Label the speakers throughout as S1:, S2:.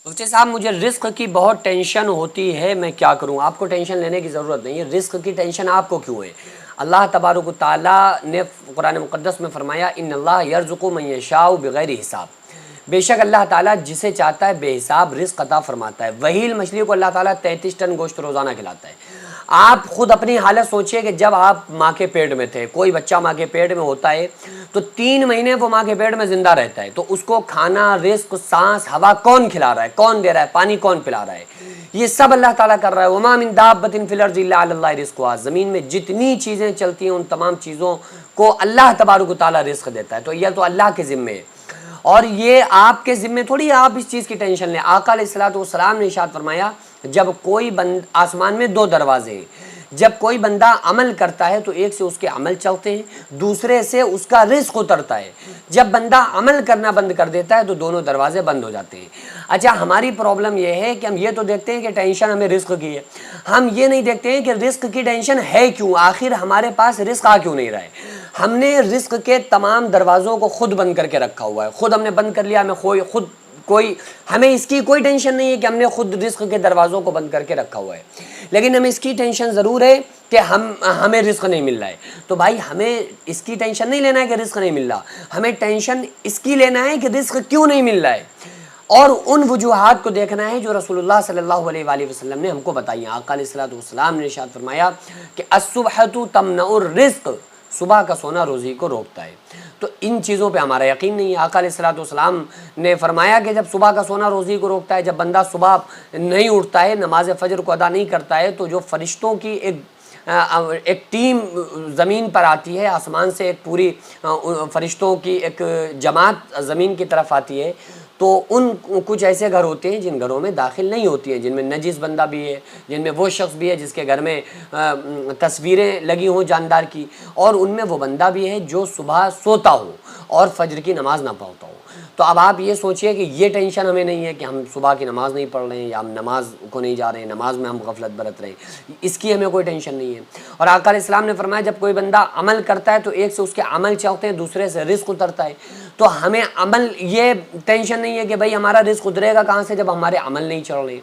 S1: مفتی صاحب مجھے رزق کی بہت ٹینشن ہوتی ہے، میں کیا کروں؟ آپ کو ٹینشن لینے کی ضرورت نہیں ہے، رزق کی ٹینشن آپ کو کیوں ہے؟ اللہ تبارک و تعالیٰ نے قرآن مقدس میں فرمایا ان اللہ یرزق من یشاء بغیر حساب، بے شک اللہ تعالیٰ جسے چاہتا ہے بے حساب رزق عطا فرماتا ہے۔ وہیل مچھلی کو اللہ تعالیٰ 33 ٹن گوشت روزانہ کھلاتا ہے۔ آپ خود اپنی حالت سوچئے کہ جب آپ ماں کے پیٹ میں تھے، کوئی بچہ ماں کے پیٹ میں ہوتا ہے تو 3 مہینے وہ ماں کے پیٹ میں زندہ رہتا ہے، تو اس کو کھانا، رزق، سانس، ہوا کون کھلا رہا ہے؟ کون دے رہا ہے؟ پانی کون پلا رہا ہے؟ یہ سب اللہ تعالیٰ کر رہا ہے۔ وما من دابۃ فی الارض الا علی اللہ رزقها، زمین میں جتنی چیزیں چلتی ہیں ان تمام چیزوں کو اللہ تبارک و تعالیٰ رزق دیتا ہے، تو یہ تو اللہ کے ذمے ہے، اور یہ آپ کے ذمے تھوڑی آپ اس چیز کی ٹینشن لیں۔ آقا علیہ الصلوۃ والسلام نے ارشاد فرمایا جب کوئی آسمان میں 2 دروازے ہیں، جب کوئی بندہ عمل کرتا ہے تو ایک سے اس کے عمل چلتے ہیں، دوسرے سے اس کا رزق اترتا ہے۔ جب بندہ عمل کرنا بند کر دیتا ہے تو دونوں دروازے بند ہو جاتے ہیں۔ اچھا، ہماری پرابلم یہ ہے کہ ہم یہ تو دیکھتے ہیں کہ ٹینشن ہمیں رزق کی ہے، ہم یہ نہیں دیکھتے ہیں کہ رزق کی ٹینشن ہے کیوں، آخر ہمارے پاس رزق آ کیوں نہیں رہا ہے۔ ہم نے رزق کے تمام دروازوں کو خود بند کر کے رکھا ہوا ہے، خود ہم نے بند کر لیا، ہمیں اس کی کوئی ٹینشن نہیں ہے کہ ہم نے خود رزق کے دروازوں کو بند کر کے رکھا ہوا ہے، لیکن ہمیں اس کی ٹینشن ضرور ہے کہ ہمیں رزق نہیں مل رہا ہے۔ تو بھائی ہمیں اس کی ٹینشن نہیں لینا ہے کہ رزق نہیں مل رہا، ہمیں ٹینشن اس کی لینا ہے کہ رزق کیوں نہیں مل رہا ہے، اور ان وجوہات کو دیکھنا ہے جو رسول اللہ صلی اللہ علیہ وآلہ وسلم نے ہم کو بتائی ہیں۔ آقا علیہ الصلوۃ والسلام نے ارشاد فرمایا کہ الصبحۃ تمنع الرزق، صبح کا سونا روزی کو روکتا ہے۔ تو ان چیزوں پہ ہمارا یقین نہیں ہے۔ آقا علیہ الصلوۃ والسلام نے فرمایا کہ جب صبح کا سونا روزی کو روکتا ہے، جب بندہ صبح نہیں اٹھتا ہے، نماز فجر کو ادا نہیں کرتا ہے، تو جو فرشتوں کی ایک ٹیم زمین پر آتی ہے، آسمان سے ایک پوری فرشتوں کی ایک جماعت زمین کی طرف آتی ہے، تو ان کچھ ایسے گھر ہوتے ہیں جن گھروں میں داخل نہیں ہوتی ہیں، جن میں نجس بندہ بھی ہے، جن میں وہ شخص بھی ہے جس کے گھر میں تصویریں لگی ہوں جاندار کی، اور ان میں وہ بندہ بھی ہے جو صبح سوتا ہو اور فجر کی نماز نہ پڑھتا ہو۔ تو اب آپ یہ سوچئے کہ یہ ٹینشن ہمیں نہیں ہے کہ ہم صبح کی نماز نہیں پڑھ رہے ہیں، یا ہم نماز کو نہیں جا رہے ہیں، نماز میں ہم غفلت برت رہے ہیں، اس کی ہمیں کوئی ٹینشن نہیں ہے۔ اور آقا علیہ السلام نے فرمایا جب کوئی بندہ عمل کرتا ہے تو ایک سے اس کے عمل چلتے ہیں، دوسرے سے رزق اترتا ہے۔ تو ہمیں عمل یہ ٹینشن نہیں ہے کہ بھئی ہمارا رزق اترے گا کہاں سے جب ہمارے عمل نہیں چل رہے۔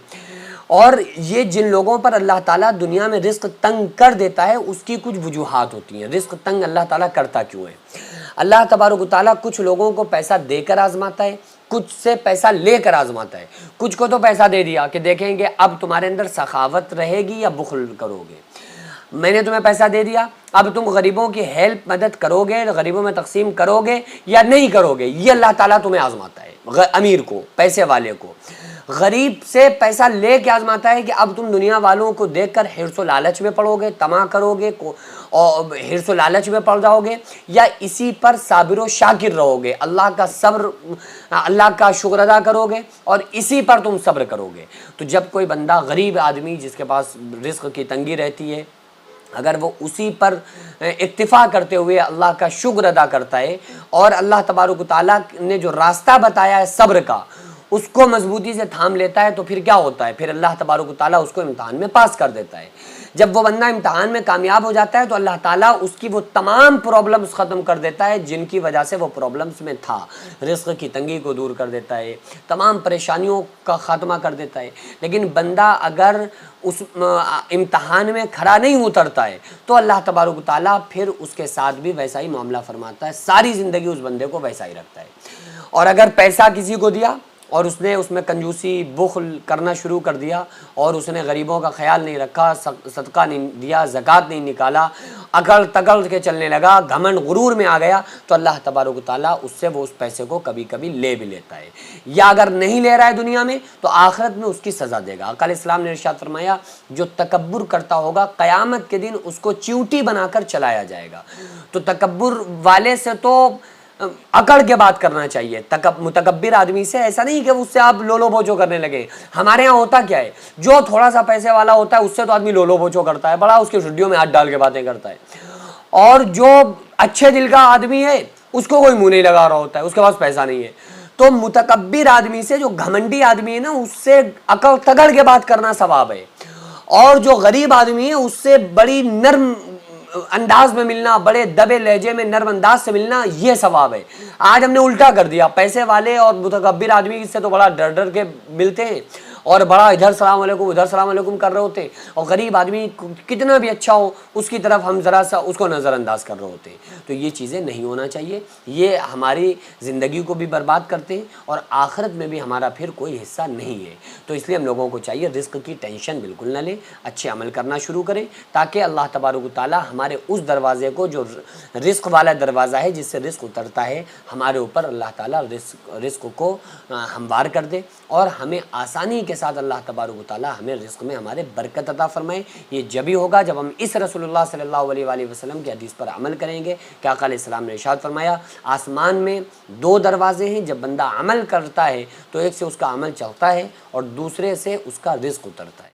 S1: اور یہ جن لوگوں پر اللہ تعالیٰ دنیا میں رزق تنگ کر دیتا ہے اس کی کچھ وجوہات ہوتی ہیں۔ رزق تنگ اللہ تعالیٰ کرتا کیوں ہے؟ اللہ تبارک و تعالیٰ کچھ لوگوں کو پیسہ دے کر آزماتا ہے، کچھ سے پیسہ لے کر آزماتا ہے۔ کچھ کو تو پیسہ دے دیا کہ دیکھیں گے اب تمہارے اندر سخاوت رہے گی یا بخل کرو گے، میں نے تمہیں پیسہ دے دیا، اب تم غریبوں کی ہیلپ مدد کرو گے، غریبوں میں تقسیم کرو گے یا نہیں کرو گے۔ یہ اللہ تعالیٰ تمہیں آزماتا ہے، امیر کو، پیسے والے کو۔ غریب سے پیسہ لے کے آزماتا ہے کہ اب تم دنیا والوں کو دیکھ کر حرص و لالچ میں پڑو گے، طمع کرو گے اور حرص و لالچ میں پڑ جاؤ گے، یا اسی پر صابر و شاکر رہو گے، اللہ کا شکر ادا کرو گے اور اسی پر تم صبر کرو گے۔ تو جب کوئی بندہ غریب آدمی جس کے پاس رزق کی تنگی رہتی ہے، اگر وہ اسی پر اکتفا کرتے ہوئے اللہ کا شکر ادا کرتا ہے اور اللہ تبارک و تعالیٰ نے جو راستہ بتایا ہے صبر کا اس کو مضبوطی سے تھام لیتا ہے، تو پھر کیا ہوتا ہے؟ پھر اللہ تبارک و تعالیٰ اس کو امتحان میں پاس کر دیتا ہے۔ جب وہ بندہ امتحان میں کامیاب ہو جاتا ہے تو اللہ تعالیٰ اس کی وہ تمام پرابلمز ختم کر دیتا ہے جن کی وجہ سے وہ پرابلمز میں تھا، رزق کی تنگی کو دور کر دیتا ہے، تمام پریشانیوں کا خاتمہ کر دیتا ہے۔ لیکن بندہ اگر اس امتحان میں کھڑا نہیں اترتا ہے تو اللہ تبارک و تعالیٰ پھر اس کے ساتھ بھی ویسا ہی معاملہ فرماتا ہے، ساری زندگی اس بندے کو ویسا ہی رکھتا ہے۔ اور اگر پیسہ کسی کو دیا اور اس نے اس میں کنجوسی بخل کرنا شروع کر دیا اور اس نے غریبوں کا خیال نہیں رکھا، صدقہ نہیں دیا، زکوٰۃ نہیں نکالا، اکڑ تکڑ کے چلنے لگا، گھمنڈ غرور میں آ گیا، تو اللہ تبارک و تعالیٰ اس سے وہ اس پیسے کو کبھی کبھی لے بھی لیتا ہے، یا اگر نہیں لے رہا ہے دنیا میں تو آخرت میں اس کی سزا دے گا۔ آقا علیہ السلام نے ارشاد فرمایا جو تکبر کرتا ہوگا قیامت کے دن اس کو چیوٹی بنا کر چلایا جائے گا۔ تو تکبر والے سے تو اکڑ کے بات کرنا چاہیے، متکبر آدمی سے ایسا نہیں کہ اس سے آپ لولو بوچو کرنے لگے۔ ہمارے ہاں ہوتا کیا ہے، جو تھوڑا سا پیسے والا ہوتا ہے اس سے تو آدمی لولو بوچو کرتا ہے، بڑا اس کی شڈیوں میں ہاتھ ڈال کے باتیں کرتا ہے، اور جو اچھے دل کا آدمی ہے اس کو کوئی منہ نہیں لگا رہا ہوتا ہے، اس کے پاس پیسہ نہیں ہے۔ تو متکبر آدمی سے، جو گھمنڈی آدمی ہے نا، اس سے اکڑ تکڑ کے بات کرنا ثواب ہے، اور جو غریب آدمی ہے اس سے بڑی نرم انداز میں ملنا، بڑے دبے لہجے میں نرم انداز سے ملنا، یہ ثواب ہے۔ آج ہم نے الٹا کر دیا، پیسے والے اور متکبر آدمی سے تو بڑا ڈر ڈر کے ملتے ہیں اور بڑا ادھر سلام علیکم ادھر سلام علیکم کر رہے ہوتے ہیں، اور غریب آدمی کتنا بھی اچھا ہو اس کی طرف ہم ذرا سا اس کو نظر انداز کر رہے ہوتے ہیں۔ تو یہ چیزیں نہیں ہونا چاہیے، یہ ہماری زندگی کو بھی برباد کرتے ہیں اور آخرت میں بھی ہمارا پھر کوئی حصہ نہیں ہے۔ تو اس لیے ہم لوگوں کو چاہیے رزق کی ٹینشن بالکل نہ لیں، اچھے عمل کرنا شروع کریں، تاکہ اللہ تبارک و تعالی ہمارے اس دروازے کو جو رزق والا دروازہ ہے جس سے رزق اترتا ہے ہمارے اوپر، اللہ تعالیٰ رزق کو ہموار کر دے اور ہمیں آسانی کے ساتھ اللہ تبارک و تعالیٰ ہمیں رزق میں ہمارے برکت عطا فرمائے۔ یہ جبھی ہوگا جب ہم اس رسول اللہ صلی اللہ علیہ وآلہ وسلم کی حدیث پر عمل کریں گے کہ آقا علیہ السلام نے ارشاد فرمایا آسمان میں دو دروازے ہیں، جب بندہ عمل کرتا ہے تو ایک سے اس کا عمل چلتا ہے اور دوسرے سے اس کا رزق اترتا ہے۔